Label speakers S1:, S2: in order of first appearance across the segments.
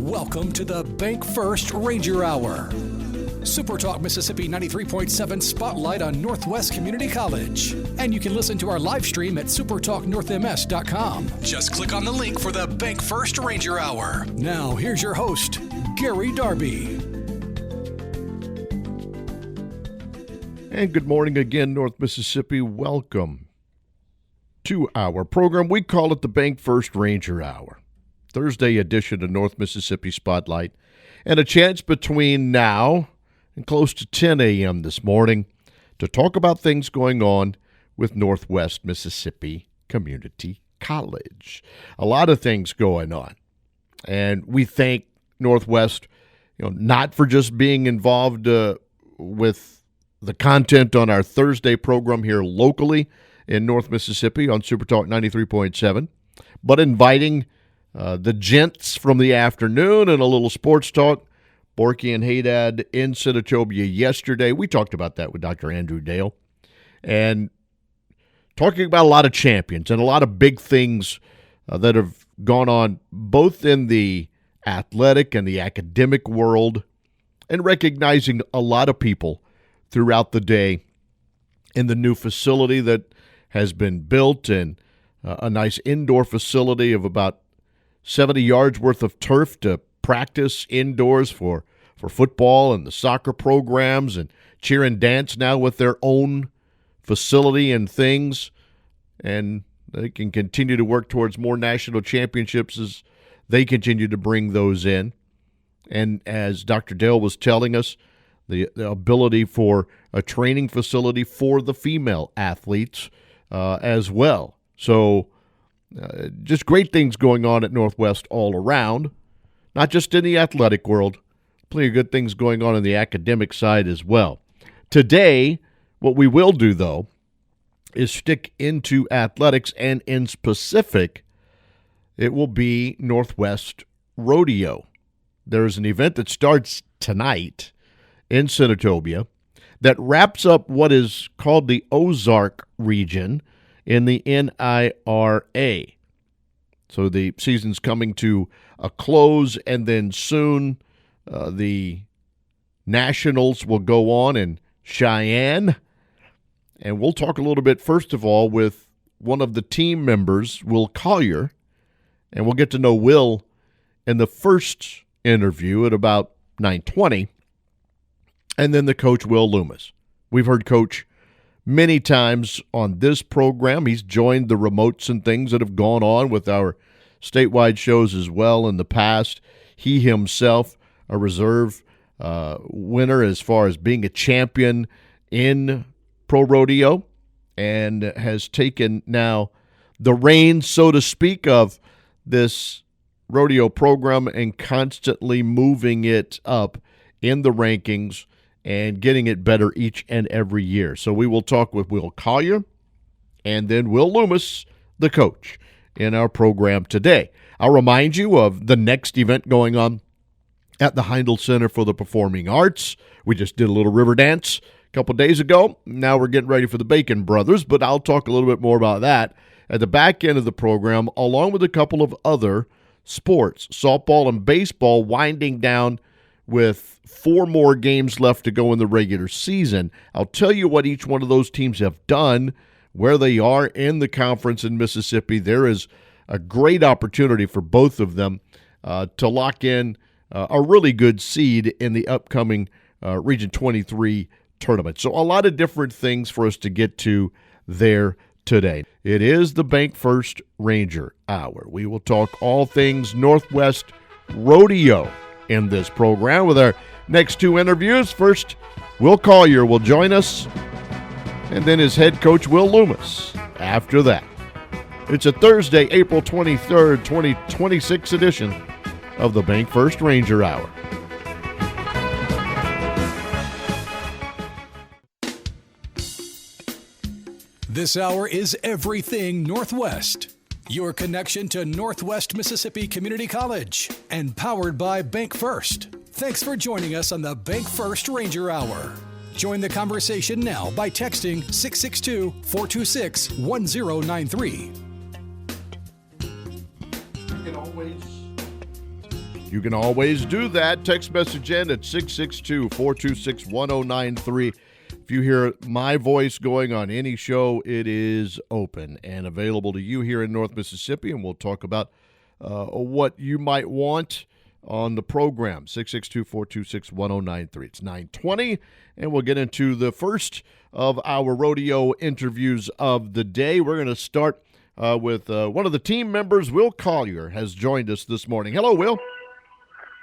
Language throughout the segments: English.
S1: Welcome to the Bank First Ranger Hour. Super Talk Mississippi 93.7 Spotlight on Northwest Community College. And you can listen to our live stream at supertalknorthms.com. Just click on the link for the Bank First Ranger Hour. Now, here's your host, Gary Darby.
S2: And good morning again, North Mississippi. Welcome to our program. We call it the Bank First Ranger Hour. Thursday edition of North Mississippi Spotlight. And a chance between now and close to 10 a.m. this morning to talk about things going on with Northwest Mississippi Community College. A lot of things going on. And we thank Northwest, not for just being involved with the content on our Thursday program here locally in North Mississippi on Super Talk 93.7, but inviting the gents from the afternoon and a little sports talk, Borky and Haydad in Senatobia yesterday. We talked about that with Dr. Andrew Dale. And talking about a lot of champions and a lot of big things that have gone on both in the athletic and the academic world, and recognizing a lot of people throughout the day in the new facility that has been built, and a nice indoor facility of about 70 yards worth of turf to practice indoors for football and the soccer programs, and cheer and dance now with their own facility and things. And they can continue to work towards more national championships as they continue to bring those in. And as Dr. Dale was telling us, the ability for a training facility for the female athletes as well. So just great things going on at Northwest all around, not just in the athletic world. Plenty of good things going on in the academic side as well. Today, what we will do, though, is stick into athletics, and in specific, it will be Northwest Rodeo. There's an event that starts tonight in Senatobia that wraps up what is called the Ozark Region in the NIRA. So the season's coming to a close, and then soon the Nationals will go on in Cheyenne. And we'll talk a little bit, first of all, with one of the team members, Will Collier, and we'll get to know Will in the first interview at about 9:20, and then the coach, Will Lummis. We've heard Coach many times on this program. He's joined the remotes and things that have gone on with our statewide shows as well in the past. He himself, a reserve winner as far as being a champion in pro rodeo, and has taken now the reins, so to speak, of this rodeo program and constantly moving it up in the rankings and getting it better each and every year. So we will talk with Will Collier and then Will Lummis, the coach, in our program today. I'll remind you of the next event going on at the Heindel Center for the Performing Arts. We just did a little river dance a couple days ago. Now we're getting ready for the Bacon Brothers, but I'll talk a little bit more about that at the back end of the program, along with a couple of other sports. Softball and baseball winding down with 4 more games left to go in the regular season. I'll tell you what each one of those teams have done, where they are in the conference in Mississippi. There is a great opportunity for both of them to lock in a really good seed in the upcoming Region 23 tournament. So a lot of different things for us to get to there today. It is the Bank First Ranger Hour. We will talk all things Northwest Rodeo in this program with our next 2 interviews. First, Will Collier will join us, and then his head coach, Will Lummis, after that. It's a Thursday, April 23rd, 2026 edition of the Bank First Ranger Hour.
S1: This hour is everything Northwest. Your connection to Northwest Mississippi Community College, and powered by Bank First. Thanks for joining us on the Bank First Ranger Hour. Join the conversation now by texting 662-426-1093.
S2: You can always You can always do that. Text message in at 662-426-1093. If you hear my voice going on any show, it is open and available to you here in North Mississippi, and we'll talk about what you might want on the program. 662-426-1093. It's 9:20, and we'll get into the first of our rodeo interviews of the day. We're going to start with one of the team members. Will Collier has joined us this morning. Hello, Will.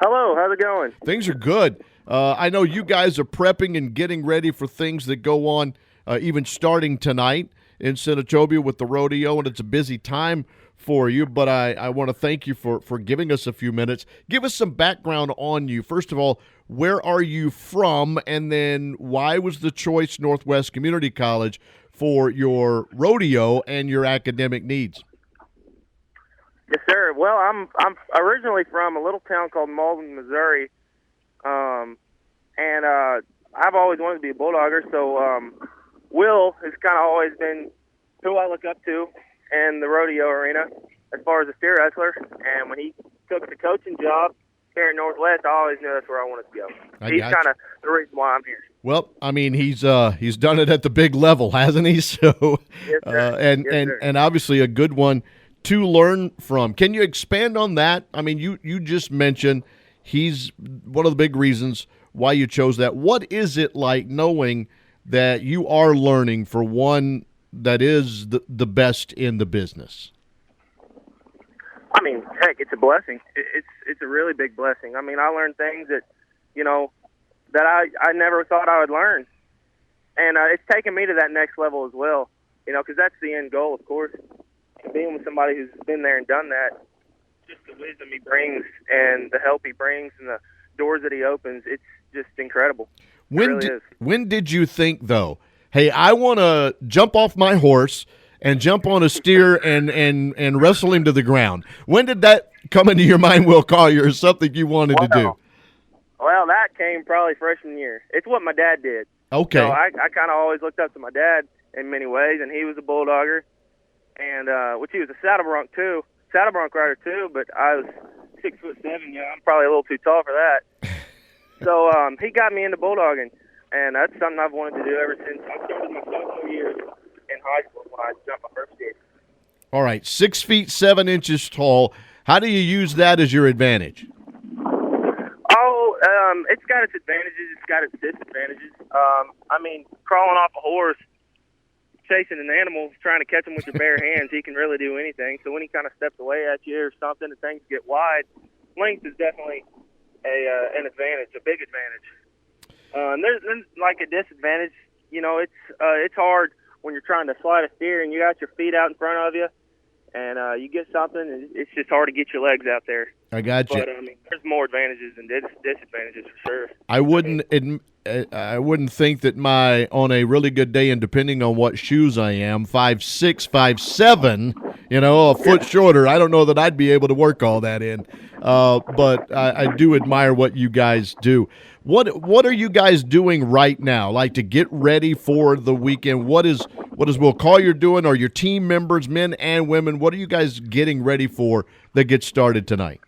S3: Hello, how's it going?
S2: Things are good. I know you guys are prepping and getting ready for things that go on, even starting tonight in Senatobia with the rodeo, and it's a busy time for you, but I want to thank you for giving us a few minutes. Give us some background on you. First of all, where are you from, and then why was the choice Northwest Community College for your rodeo and your academic needs?
S3: Yes, sir. Well, I'm originally from a little town called Malden, Missouri, and I've always wanted to be a bulldogger. So Will has kind of always been who I look up to in the rodeo arena as far as a steer wrestler. And when he took the coaching job here at Northwest, I always knew that's where I wanted to go. He's kind of the reason why I'm here.
S2: Well, I mean, he's done it at the big level, hasn't he? So,
S3: yes, sir.
S2: And obviously a good one to learn from. Can you expand on that? I mean, you just mentioned he's one of the big reasons why you chose that. What is it like knowing that you are learning for one that is the best in the business?
S3: I mean, heck, it's a blessing. It's a really big blessing. I mean, I learned things that, that I never thought I would learn. And it's taken me to that next level as well, because that's the end goal, of course. Being with somebody who's been there and done that, just the wisdom he brings and the help he brings and the doors that he opens, it's just incredible.
S2: When did you think, though, hey, I want to jump off my horse and jump on a steer and wrestle him to the ground? When did that come into your mind, Will Collier, or something you wanted to do?
S3: Well, that came probably freshman year. It's what my dad did.
S2: Okay.
S3: So I kind of always looked up to my dad in many ways, and he was a bulldogger. And which he was a saddle bronc rider too, but I was 6'7". I'm probably a little too tall for that. So he got me into bulldogging, and that's something I've wanted to do ever since I started my sophomore year in high school when I jumped my first steer.
S2: All right, 6'7" tall. How do you use that as your advantage?
S3: Oh, it's got its advantages. It's got its disadvantages. I mean, crawling off a horse, chasing an animal, trying to catch him with your bare hands, he can really do anything. So when he kind of steps away at you or something and things get wide, length is definitely an advantage, a big advantage. And there's like a disadvantage. It's hard when you're trying to slide a steer and you got your feet out in front of you, and you get something, and it's just hard to get your legs out there.
S2: I got you.
S3: But I mean, there's more advantages than disadvantages for sure.
S2: I wouldn't think that on a really good day, and depending on what shoes I am, 5'6", 5'7", a foot shorter, I don't know that I'd be able to work all that in. But I do admire what you guys do. What are you guys doing right now, like to get ready for the weekend? What is Will Collier doing, or your team members, men and women? What are you guys getting ready for that gets started tonight?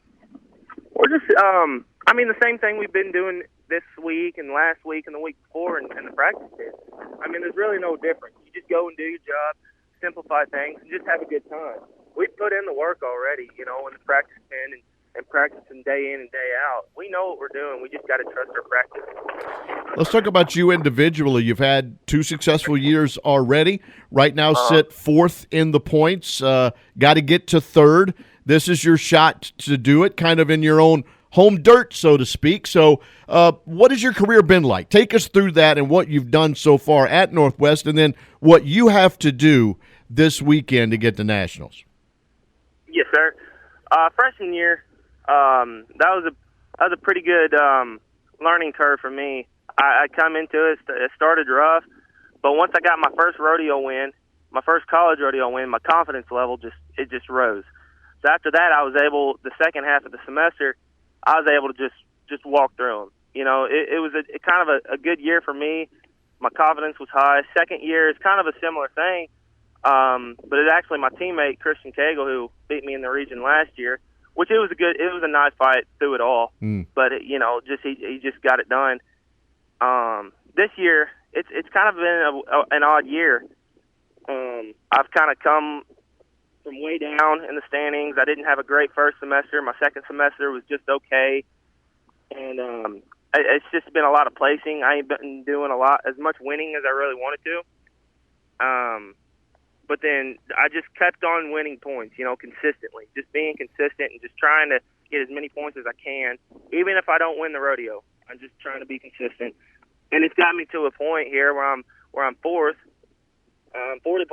S3: We're just, the same thing we've been doing this week and last week and the week before and the practice pit. I mean, there's really no difference. You just go and do your job, simplify things, and just have a good time. We've put in the work already, in the practice pen and practicing day in and day out. We know what we're doing. We just got to trust our practice.
S2: Let's talk about you individually. You've had 2 successful years already. Right now, sit 4th in the points. Got to get to 3rd. This is your shot to do it, kind of in your own home dirt, so to speak. So what has your career been like? Take us through that and what you've done so far at Northwest, and then what you have to do this weekend to get to Nationals.
S3: Yes, sir. Freshman year, that was a pretty good learning curve for me. I come into it started rough, but once I got my first rodeo win, my first college rodeo win, my confidence level just rose. So after that, I was able, the second half of the semester, I was able to just walk through them. It was a kind of a good year for me. My confidence was high. Second year is kind of a similar thing, but it's actually my teammate, Christian Cagle, who beat me in the region last year. which it was a nice fight through it all. But he just got it done. This year it's kind of been an odd year. I've kind of come from way down in the standings. I didn't have a great first semester. My second semester was just okay, and it's just been a lot of placing. I ain't been doing as much winning as I really wanted to. But then I just kept on winning points, consistently, just being consistent and just trying to get as many points as I can, even if I don't win the rodeo. I'm just trying to be consistent, and it's got me to a point here where I'm fourth. I'm 40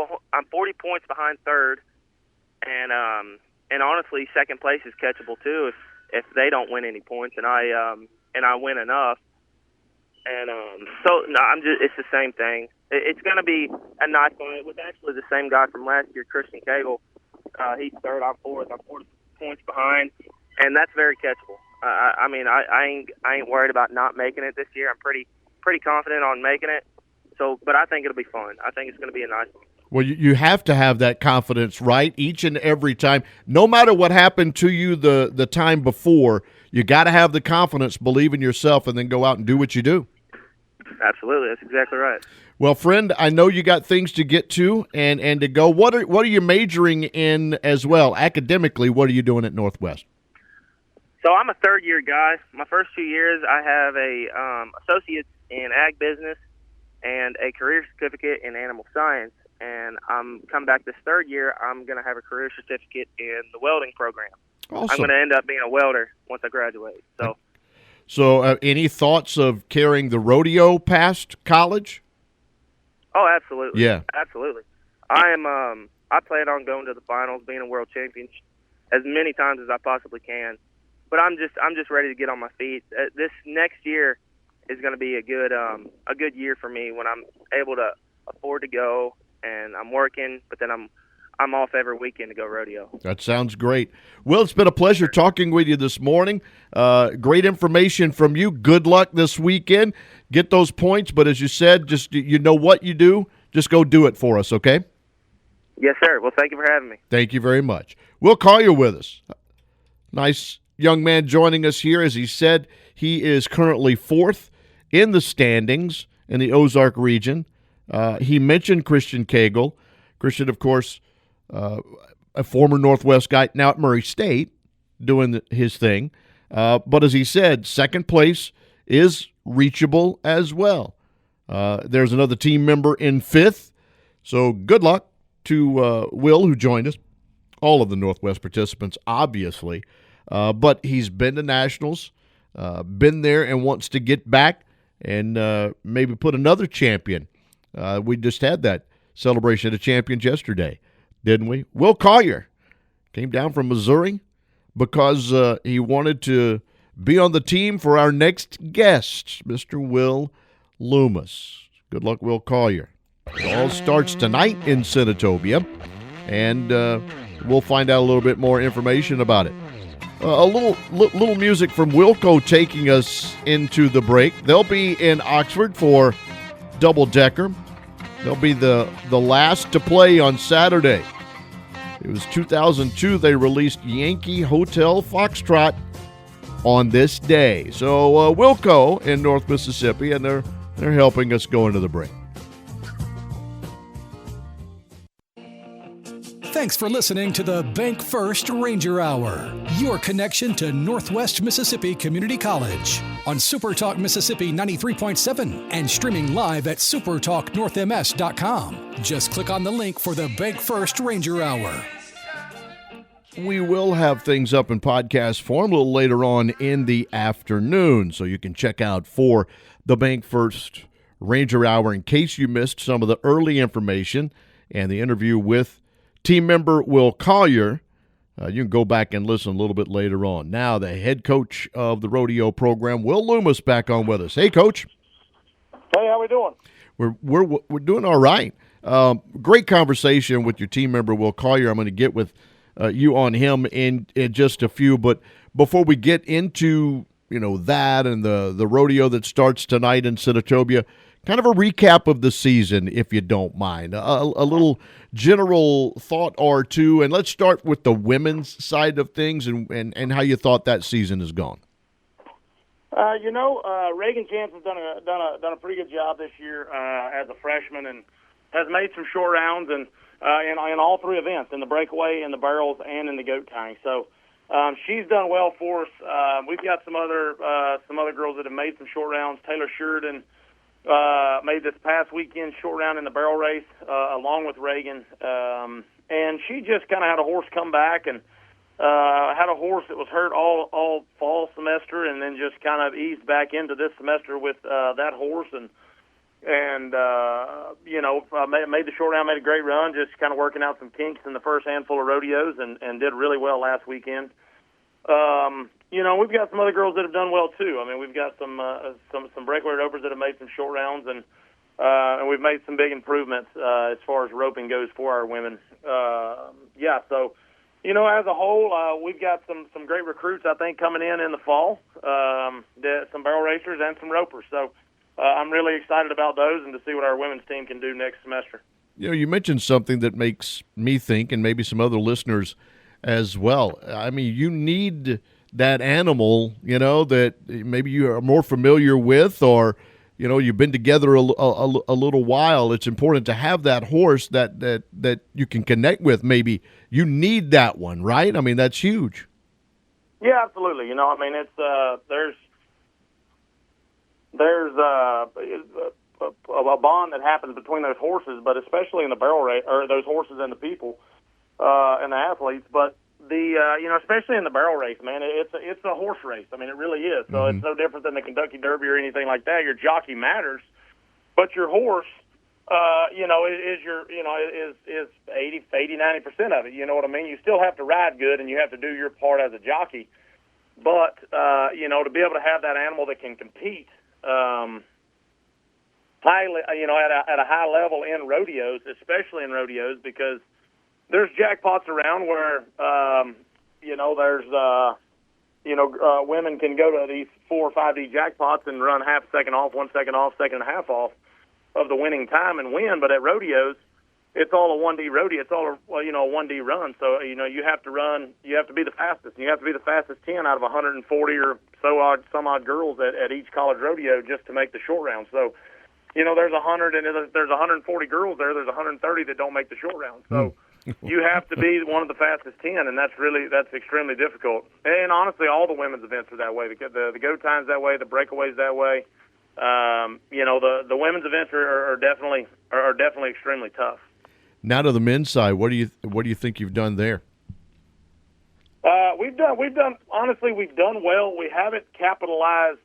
S3: points behind third, and honestly, second place is catchable too if they don't win any points and I win enough. And it's the same thing. It's going to be a nice fight with actually the same guy from last year, Christian Cagle. He's third, I'm fourth. I'm 40 points behind, and that's very catchable. I ain't worried about not making it this year. I'm pretty confident on making it. But I think it'll be fun. I think it's going to be a nice one.
S2: Well, you have to have that confidence, right? Each and every time, no matter what happened to you the time before, you got to have the confidence, believe in yourself, and then go out and do what you do.
S3: Absolutely, that's exactly right.
S2: Well, friend, I know you got things to get to and to go. What are you majoring in as well academically? What are you doing at Northwest?
S3: So I'm a third-year guy. My first 2 years, I have a associate's in ag business and a career certificate in animal science. And I'm come back this third year, I'm going to have a career certificate in the welding program.
S2: Awesome.
S3: I'm going to end up being a welder once I graduate.
S2: So any thoughts of carrying the rodeo past college?
S3: Oh, absolutely.
S2: Yeah.
S3: Absolutely. I plan on going to the finals, being a world champion as many times as I possibly can. But I'm just ready to get on my feet. This next year is going to be a good year for me when I'm able to afford to go and I'm working, but then I'm off every weekend to go rodeo. That
S2: sounds great. Will, it's been a pleasure talking with you this morning. Great information from you. Good luck this weekend. Get those points, but as you said, just you know what you do, just go do it for us, okay?
S3: Yes, sir. Well, thank you for having me.
S2: Thank you very much. Will Collier with us. Nice young man joining us here. As he said, he is currently fourth in the standings in the Ozark region. He mentioned Christian Cagle. Christian, of course, a former Northwest guy, now at Murray State, doing his thing. But as he said, second place is reachable as well. There's another team member in fifth. So good luck to Will, who joined us. All of the Northwest participants, obviously. But he's been to nationals, been there and wants to get back and maybe put another champion. We just had that celebration of champions yesterday, didn't we? Will Collier came down from Missouri because he wanted to be on the team for our next guest, Mr. Will Lummis. Good luck, Will Collier. It all starts tonight in Senatobia, and we'll find out a little bit more information about it. A little music from Wilco taking us into the break. They'll be in Oxford for Double Decker. They'll be the last to play on Saturday. It was 2002 they released Yankee Hotel Foxtrot on this day. So Wilco in North Mississippi, and they're helping us go into the break.
S1: Thanks for listening to the Bank First Ranger Hour, your connection to Northwest Mississippi Community College on Super Talk Mississippi 93.7 and streaming live at supertalknorthms.com. Just click on the link for the Bank First Ranger Hour.
S2: We will have things up in podcast form a little later on in the afternoon, so you can check out for the Bank First Ranger Hour in case you missed some of the early information and the interview with team member Will Collier. You can go back and listen a little bit later on. Now, the head coach of the rodeo program, Will Lummis, back on with us. Hey, Coach.
S4: Hey, how we doing?
S2: We're doing all right. Great conversation with your team member, Will Collier. I'm going to get with you on him in just a few. But before we get into that and the rodeo that starts tonight in Senatobia, kind of a recap of the season, if you don't mind. A little general thought or two, and let's start with the women's side of things and how you thought that season has gone.
S4: Reagan Chance has done a pretty good job this year as a freshman and has made some short rounds and in all three events, in the breakaway, in the barrels, and in the goat tying. So she's done well for us. We've got some other girls that have made some short rounds. Taylor Sheridan made this past weekend short round in the barrel race along with Reagan, and she just kind of had a horse come back and had a horse that was hurt all fall semester, and then just kind of eased back into this semester with that horse, and made the short round, made a great run, just kind of working out some kinks in the first handful of rodeos, and did really well last weekend. We've got some other girls that have done well too. I mean, we've got some breakaway ropers that have made some short rounds, and we've made some big improvements as far as roping goes for our women. So. As a whole, we've got some great recruits, I think, coming in the fall, some barrel racers and some ropers. So I'm really excited about those and to see what our women's team can do next semester.
S2: You mentioned something that makes me think, and maybe some other listeners as well. I mean, you need that animal, that maybe you are more familiar with, or you've been together a little while. It's important to have that horse that you can connect with. Maybe you need that one, right? I mean, that's huge.
S4: Yeah, absolutely. It's there's a bond that happens between those horses, but especially in the barrel race, or those horses and the people and the athletes. But especially in the barrel race, man, it's a horse race. I mean, it really is. So It's no different than the Kentucky Derby or anything like that. Your jockey matters, but your horse, is 80, 90% of it. You know what I mean? You still have to ride good, and you have to do your part as a jockey. But to be able to have that animal that can compete highly, at a high level in rodeos, especially in rodeos, because there's jackpots around where, women can go to these 4 or 5D jackpots and run half a second off, 1 second off, second and a half off of the winning time and win. But at rodeos, it's all a 1D rodeo. It's all a 1D run. So, you have to be the fastest. And you have to be the fastest 10 out of 140 or some odd girls at each college rodeo just to make the short round. So, there's 100 and there's 140 girls there. There's 130 that don't make the short round. So you have to be one of the fastest 10, and that's extremely difficult. And honestly, all the women's events are that way. The go times that way. The breakaways that way. The women's events are definitely extremely tough.
S2: Now to the men's side, what do you think you've done there?
S4: We've done well. We haven't capitalized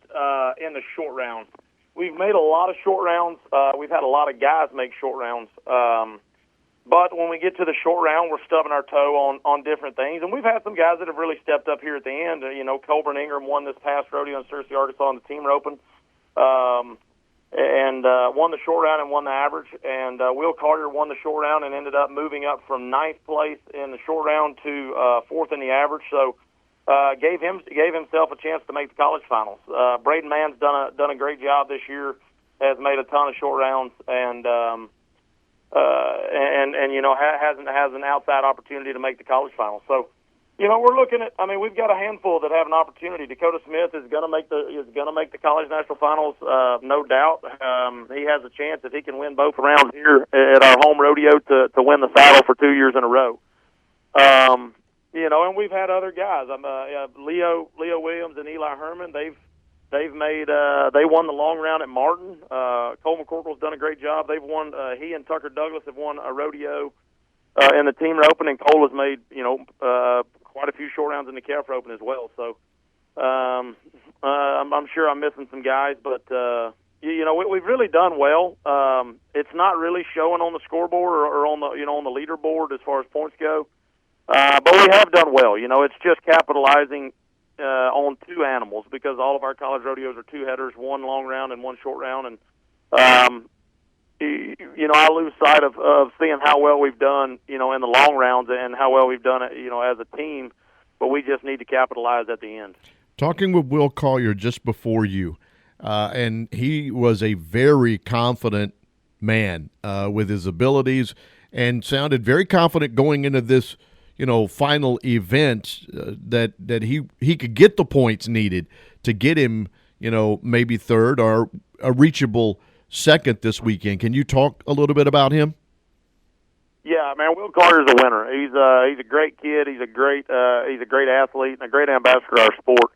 S4: in the short round. We've made a lot of short rounds. We've had a lot of guys make short rounds. But when we get to the short round, we're stubbing our toe on different things. And we've had some guys that have really stepped up here at the end. Colburn Ingram won this past rodeo in Searcy, Arkansas in the team roping. And won the short round and won the average. And Will Collier won the short round and ended up moving up from 9th place in the short round to 4th in the average. So gave himself a chance to make the college finals. Braden Mann's done a great job this year. Has made a ton of short rounds and has an outside opportunity to make the college finals. So. We're looking at. I mean, we've got a handful that have an opportunity. Dakota Smith is going to make the college national finals, no doubt. He has a chance if he can win both rounds here at our home rodeo to win the saddle for 2 years in a row. And we've had other guys. Leo Williams and Eli Herman. They won the long round at Martin. Cole McCorkle's done a great job. They've won. He and Tucker Douglas have won a rodeo. In the team roping, and Cole has made, quite a few short rounds in the calf roping as well. So I'm sure I'm missing some guys, but, we've really done well. It's not really showing on the scoreboard or on the leaderboard as far as points go. But we have done well. It's just capitalizing on 2 animals because all of our college rodeos are 2 headers, 1 long round and 1 short round. And, I lose sight of seeing how well we've done, in the long rounds and how well we've done it, as a team, but we just need to capitalize at the end.
S2: Talking with Will Collier just before you, and he was a very confident man with his abilities and sounded very confident going into this, final event that he could get the points needed to get him, maybe third or a reachable second this weekend. Can you talk a little bit about him?
S4: Yeah, man, Will Collier's a winner. He's a great kid. He's a great athlete and a great ambassador to our sport.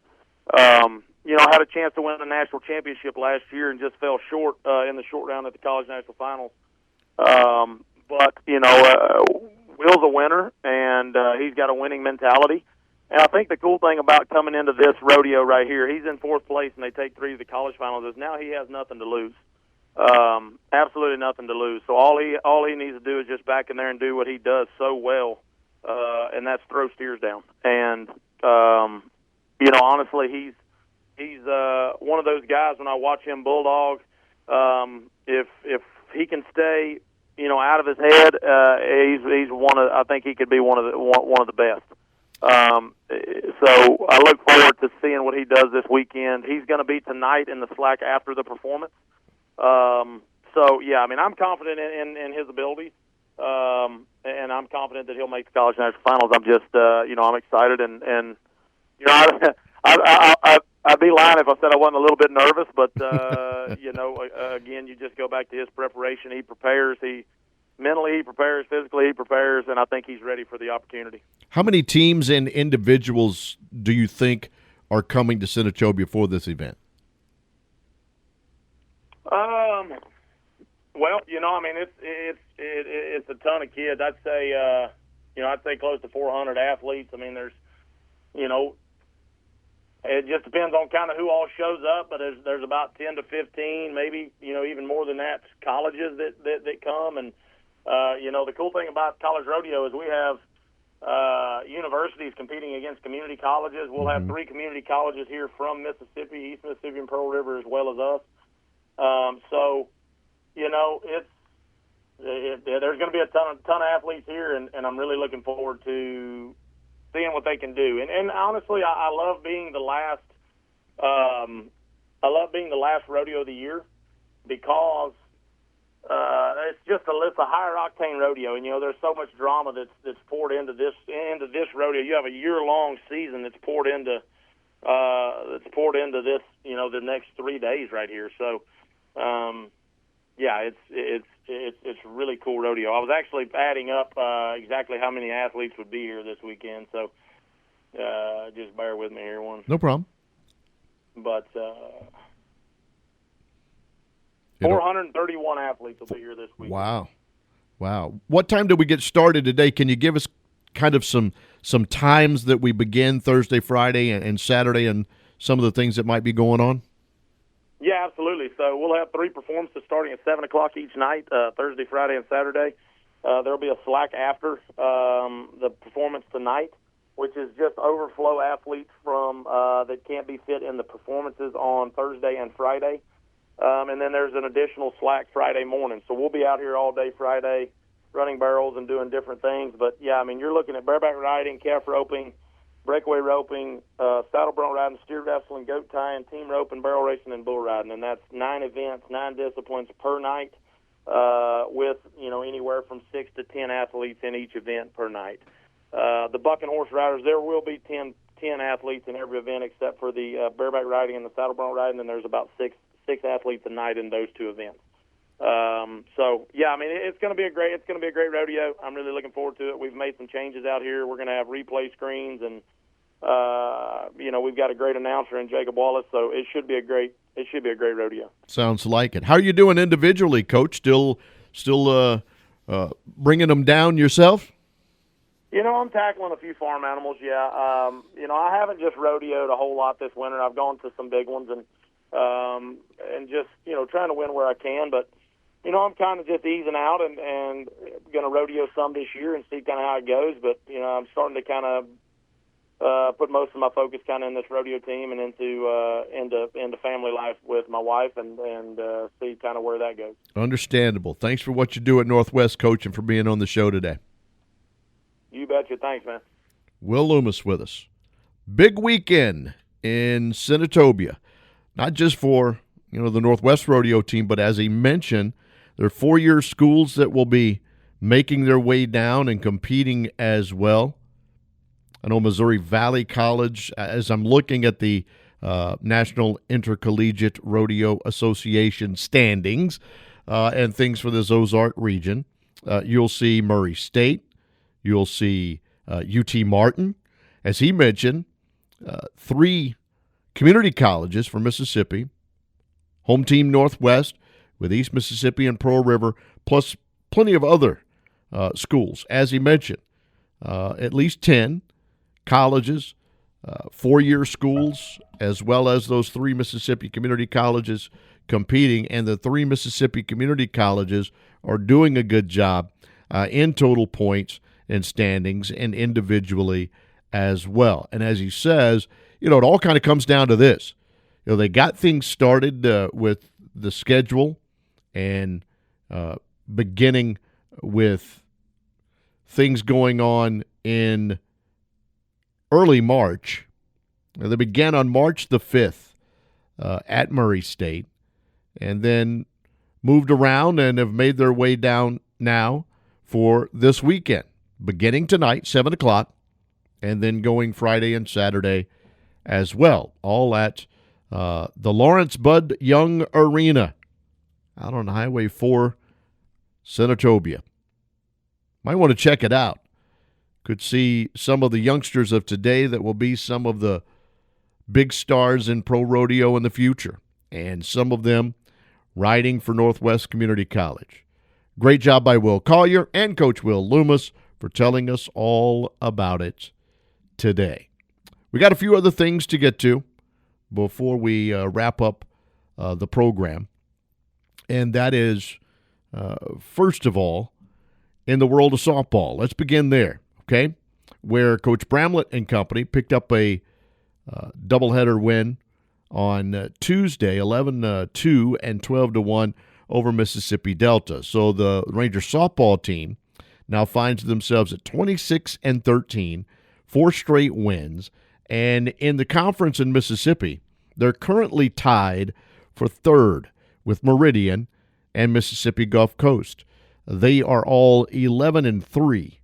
S4: I had a chance to win the national championship last year and just fell short in the short round at the college national finals. But Will's a winner, and he's got a winning mentality. And I think the cool thing about coming into this rodeo right here, he's in fourth place, and they take 3 to the college finals, is now he has nothing to lose. Absolutely nothing to lose. So all he needs to do is just back in there and do what he does so well, and that's throw steers down. And honestly, he's one of those guys. When I watch him bulldog, if he can stay out of his head, he's one of. I think he could be one of the best. So I look forward to seeing what he does this weekend. He's going to be tonight in the slack after the performance. So yeah, I mean, I'm confident in his abilities, and I'm confident that he'll make the college national finals. I'm just, I'm excited, and I'd be lying if I said I wasn't a little bit nervous, but again, you just go back to his preparation. He prepares. Mentally he prepares, physically he prepares, and I think he's ready for the opportunity. How
S2: many teams and individuals do you think are coming to Senatobia for this event?
S4: Well, it's a ton of kids. I'd say close to 400 athletes. I mean, there's, it just depends on kind of who all shows up, but there's about 10 to 15, maybe, even more than that, colleges that come. And, the cool thing about college rodeo is we have universities competing against community colleges. We'll have 3 community colleges here from Mississippi, East Mississippi and Pearl River, as well as us. So, there's going to be a ton of athletes here, and I'm really looking forward to seeing what they can do. And honestly, I love being the last. I love being the last rodeo of the year because it's a higher octane rodeo, and there's so much drama that's poured into this rodeo. You have a year-long season that's poured into this, the next 3 days right here. So, it's a really cool rodeo. I was actually adding up exactly how many athletes would be here this weekend, so just bear with me here one.
S2: No problem.
S4: But 431 athletes will be here this week.
S2: Wow. What time did we get started today? Can you give us kind of some times that we begin Thursday, Friday, and Saturday, and some of the things that might be going on?
S4: Yeah, absolutely. So we'll have 3 performances starting at 7 o'clock each night, Thursday, Friday, and Saturday. There'll be a slack after the performance tonight, which is just overflow athletes from that can't be fit in the performances on Thursday and Friday. And then there's an additional slack Friday morning. So we'll be out here all day Friday running barrels and doing different things. But, yeah, I mean, you're looking at bareback riding, calf roping, breakaway roping, saddle bronc riding, steer wrestling, goat tying, team roping, barrel racing, and bull riding. And that's 9 events, 9 disciplines per night with, anywhere from 6 to 10 athletes in each event per night. The buck and horse riders, there will be 10 athletes in every event except for the bareback riding and the saddle bronc riding, and there's about six athletes a night in those 2 events. So yeah, I mean, it's going to be a great rodeo. I'm really looking forward to it. We've made some changes out here. We're going to have replay screens, and we've got a great announcer in Jacob Wallace, so it should be a great rodeo.
S2: Sounds like it. How are you doing individually, Coach? Still bringing them down yourself?
S4: I'm tackling a few farm animals. Yeah, I haven't just rodeoed a whole lot this winter. I've gone to some big ones and just trying to win where I can, but I'm kind of just easing out and going to rodeo some this year and see kind of how it goes. But I'm starting to kind of put most of my focus kind of in this rodeo team and into family life with my wife and see kind of where that goes.
S2: Understandable. Thanks for what you do at Northwest, Coach, and for being on the show today.
S4: You betcha. Thanks, man.
S2: Will Lummis with us. Big weekend in Senatobia. Not just for the Northwest Rodeo team, but as he mentioned, there are four-year schools that will be making their way down and competing as well. I know Missouri Valley College, as I'm looking at the National Intercollegiate Rodeo Association standings and things for this Ozark region, you'll see Murray State, you'll see UT Martin. As he mentioned, three community colleges for Mississippi, home team Northwest with East Mississippi and Pearl River, plus plenty of other schools. As he mentioned, at least 10 colleges, four-year schools, as well as those three Mississippi community colleges competing, and the three Mississippi community colleges are doing a good job in total points and standings and individually as well. And as he says, it all kind of comes down to this. They got things started with the schedule and beginning with things going on in early March. They began on March the 5th at Murray State, and then moved around and have made their way down now for this weekend, beginning tonight, 7 o'clock, and then going Friday and Saturday as well, all at the Lawrence Bud Young Arena out on Highway 4, Senatobia. Might want to check it out. Could see some of the youngsters of today that will be some of the big stars in pro rodeo in the future, and some of them riding for Northwest Community College. Great job by Will Collier and Coach Will Lummis for telling us all about it today. We got a few other things to get to before we wrap up the program, and that is, first of all, in the world of softball. Let's begin there, okay, where Coach Bramlett and company picked up a doubleheader win on Tuesday, 11-2 and 12-1 over Mississippi Delta. So the Ranger softball team now finds themselves at 26-13, 4 straight wins, and in the conference in Mississippi, they're currently tied for third with Meridian and Mississippi Gulf Coast. They are all 11-3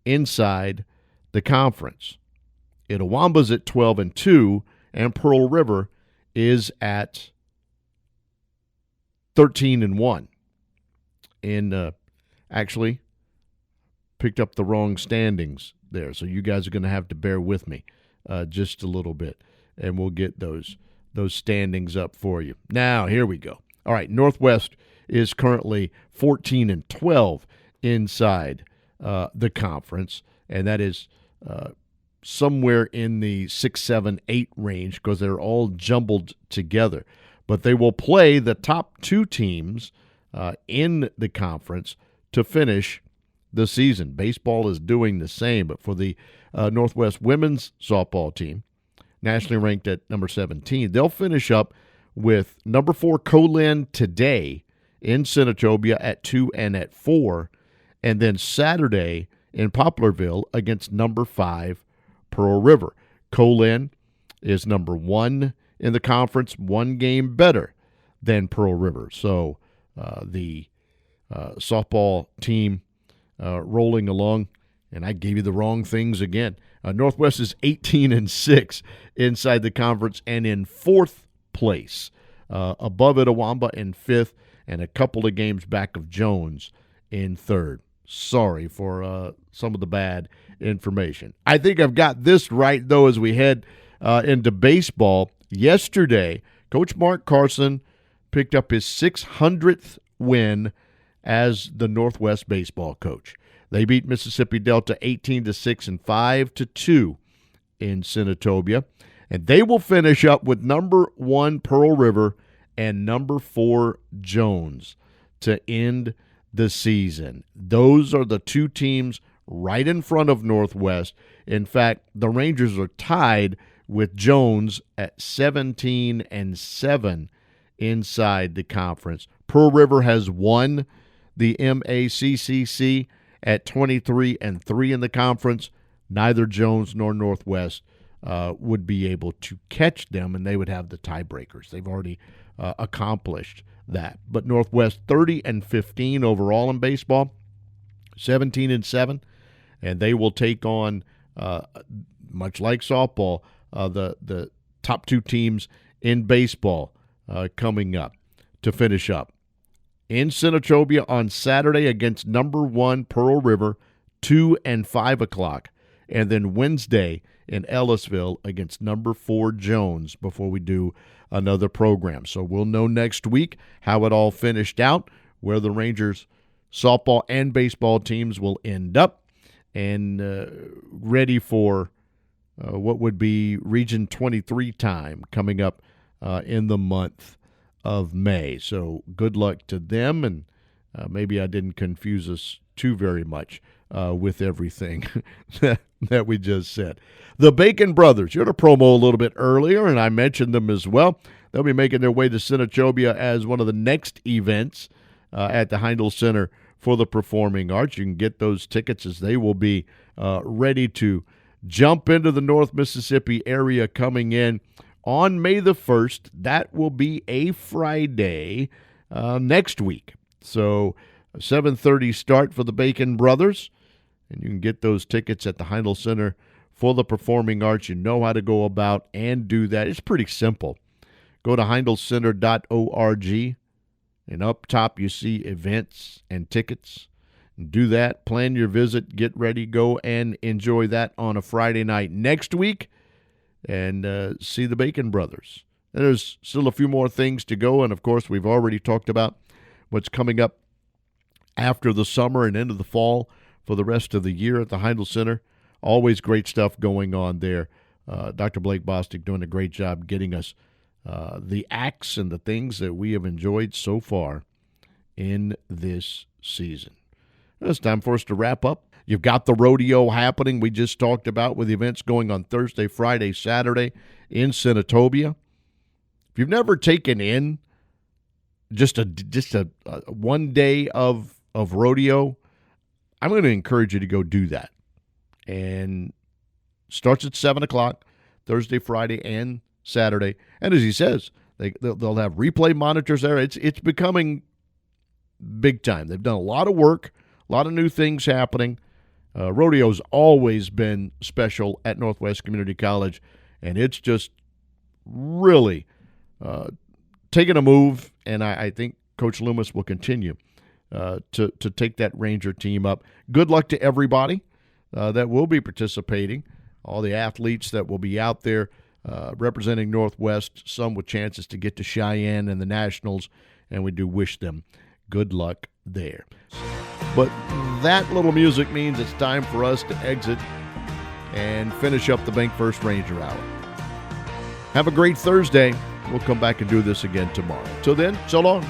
S2: inside the conference. Itawamba's at 12-2, and Pearl River is at 13-1. And actually picked up the wrong standings there, so you guys are going to have to bear with me just a little bit, and we'll get those standings up for you. Now, here we go. All right, Northwest is currently 14-12 inside the conference, and that is somewhere in the 6, 7, 8 range because they're all jumbled together. But they will play the top 2 teams in the conference to finish the season. Baseball is doing the same, but for the Northwest women's softball team, nationally ranked at number 17, they'll finish up with number 4 Collier today in Senatobia at 2 and at 4, and then Saturday in Poplarville against number 5 Pearl River. Collier is number 1 in the conference, 1 game better than Pearl River. So the softball team rolling along, and I gave you the wrong things again. Northwest is 18-6 inside the conference and in 4th place. Above Itawamba in 5th, and a couple of games back of Jones in 3rd. Sorry for some of the bad information. I think I've got this right, though, as we head into baseball. Yesterday, Coach Mark Carson picked up his 600th win as the Northwest baseball coach. They beat Mississippi Delta 18-6 and 5-2 in Senatobia. And they will finish up with number 1 Pearl River and number 4 Jones to end the season. Those are the 2 teams right in front of Northwest. In fact, the Rangers are tied with Jones at 17-7 inside the conference. Pearl River has won the MACCC at 23-3 in the conference. Neither Jones nor Northwest would be able to catch them, and they would have the tiebreakers. They've already accomplished that. But Northwest 30-15 overall in baseball, 17-7, and they will take on, much like softball, the top two teams in baseball coming up to finish up. In Senatobia on Saturday against number 1 Pearl River, 2 and 5 o'clock. And then Wednesday in Ellisville against number 4 Jones before we do another program. So we'll know next week how it all finished out, where the Rangers softball and baseball teams will end up, and ready for what would be Region 23 time coming up in the month of May. So good luck to them, and maybe I didn't confuse us too very much with everything that we just said. The Bacon Brothers, you heard a promo a little bit earlier, and I mentioned them as well. They'll be making their way to Senatobia as one of the next events at the Heindel Center for the Performing Arts. You can get those tickets as they will be ready to jump into the North Mississippi area coming in on May the 1st. That will be a Friday next week. So 7:30 start for the Bacon Brothers, and you can get those tickets at the Heindel Center for the Performing Arts. You know how to go about and do that. It's pretty simple. Go to heindelcenter.org, and up top you see events and tickets. Do that, plan your visit, get ready, go and enjoy that on a Friday night next week, and see the Bacon Brothers. There's still a few more things to go, and of course we've already talked about what's coming up after the summer and into the fall for the rest of the year at the Heindel Center. Always great stuff going on there. Dr. Blake Bostic doing a great job getting us the acts and the things that we have enjoyed so far in this season. It's time for us to wrap up. You've got the rodeo happening. We just talked about with the events going on Thursday, Friday, Saturday in Senatobia. If you've never taken in just a 1 day of rodeo, I'm going to encourage you to go do that. And starts at 7 o'clock Thursday, Friday, and Saturday. And as he says, they'll have replay monitors there. It's becoming big time. They've done a lot of work, a lot of new things happening. Rodeo's always been special at Northwest Community College, and it's just really taking a move, and I think Coach Lummis will continue to take that Ranger team up. Good luck to everybody that will be participating, all the athletes that will be out there representing Northwest, some with chances to get to Cheyenne and the Nationals, and we do wish them good luck there. But that little music means it's time for us to exit and finish up the Bank First Ranger Hour. Have a great Thursday. We'll come back and do this again tomorrow. Till then, so long.